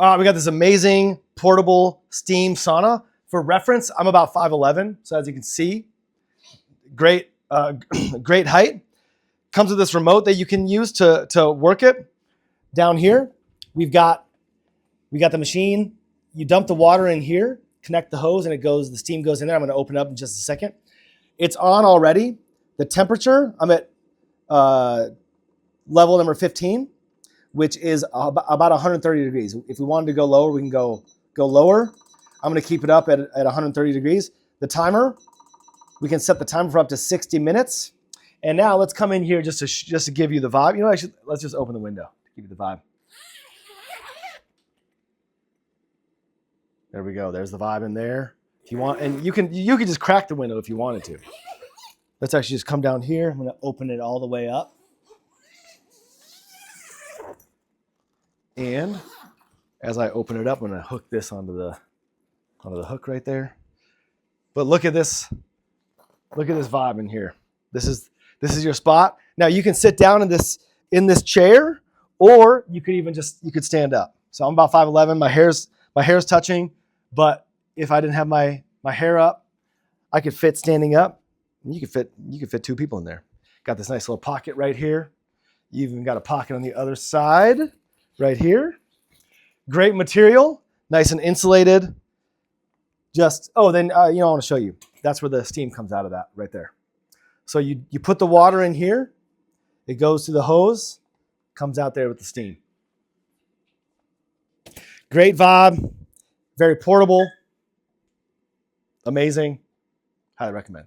We got this amazing portable steam sauna. For reference, I'm about 5'11", so as you can see, great, great height. Comes with this remote that you can use to work it. Down here, we got the machine. You dump the water in here, connect the hose, and the steam goes in there. I'm going to open it up in just a second. It's on already. The temperature, I'm at level number 15, which is about 130 degrees. If we wanted to go lower, we can go lower. I'm going to keep it up at 130 degrees. The timer, we can set the timer for up to 60 minutes. And now let's come in here just to give you the vibe. You know, let's just open the window to give you the vibe. There we go. There's the vibe in there. If you want, and you can just crack the window if you wanted to. Let's actually just come down here. I'm going to open it all the way up. And as I open it up, I'm going to hook this onto the hook right there. But look at this. Look at this vibe in here. This is your spot. Now you can sit down in this chair, or you could stand up. So I'm about 5'11". My hair's touching, but if I didn't have my hair up, I could fit standing up. And you could fit two people in there. Got this nice little pocket right here. You even got a pocket on the other side right here. Great material, nice and insulated. I want to show you. That's where the steam comes out of that right there. So you put the water in here, it goes to the hose, comes out there with the steam. Great vibe, very portable, amazing, highly recommend.